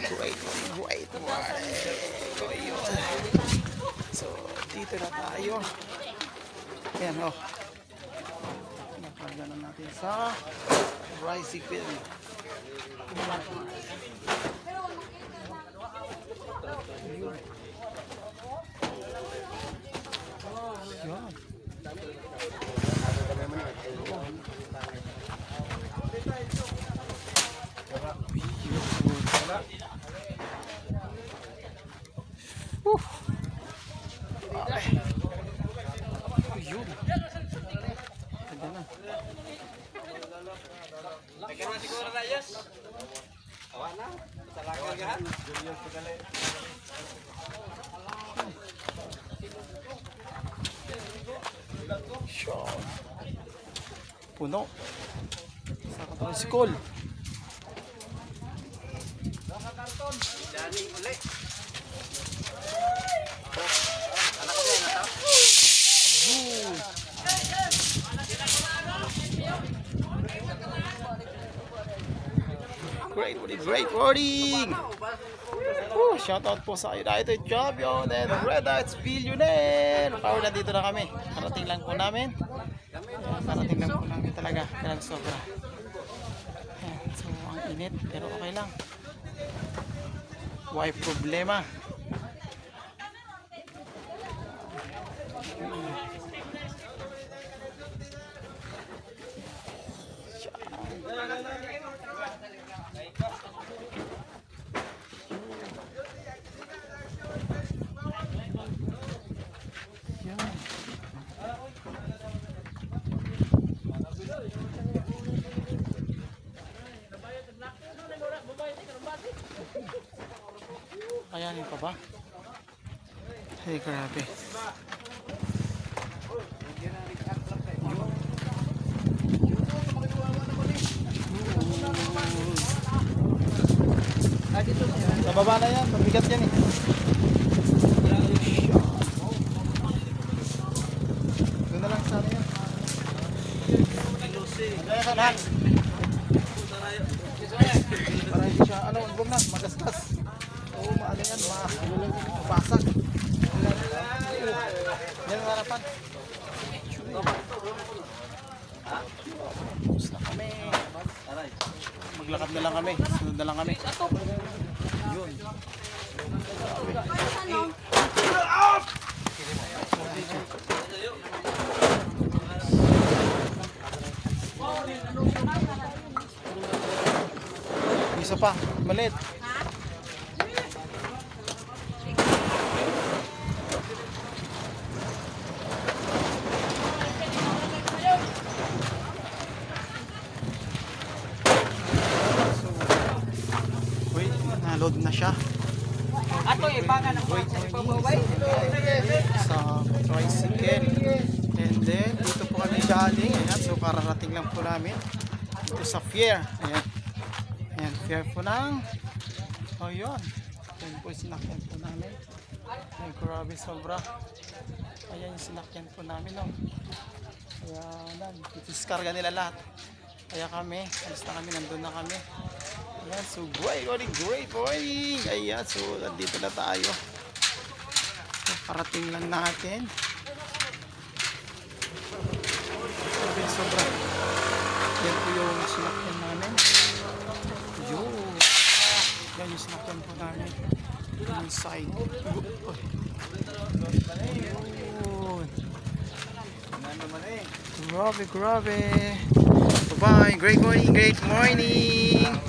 Great morning. Ayun. So, dito na tayo. Ayan o. Nakarga na natin sa tricycle. Ayun. Yan. Ayun. Ganda na. Lagyan mo siguro na, yes. Awa na. Talaga gahan. Sure. Puno. Sa tricycle. Dani uli. Anak ko yan, ata. Great morning! Shout out po sa United Champion and Red Heights Billionaire! Power na dito na kami. Karating lang po namin. Karating lang po namin talaga. Kailang sobra. Ayan, so, ang init pero okay lang. Why problema? Kayanin pa ba? Hey, grabe. Sa baba na yan, mabigat yan eh. Doon na lang sana yan. Kaya ka na. Para hindi siya, huwag na, magasgas. Oo, maano yan, mapasag. Yan ang harapan. Tapos na kami. Maglakad na lang kami. Sunod na lang kami. Yun. Isa pa, maliit. Load na siya. Ato ibangan ng pagpapaway. Sa tricycle. And then, dito po kami galing. Ayan, so kararating lang po namin. Dito sa fair. Ayan. Ayan, fair po ng... Oh, yun. Ayan po yung sinakyan po namin. Ayan, grabe, sobra. Ayan yung sinakyan po namin. Oh. Ayan, diskarga nila lahat. Kaya kami, alis na kami, nandun na kami. Ayan, so great morning! Ayan, so nandito na tayo. So, parating lang natin. Sobra. Yan po yung sinakyan namin. Yun. Yan yung sinakyan po namin. Yung side. Yun. Grabe. Bye-bye. Great morning.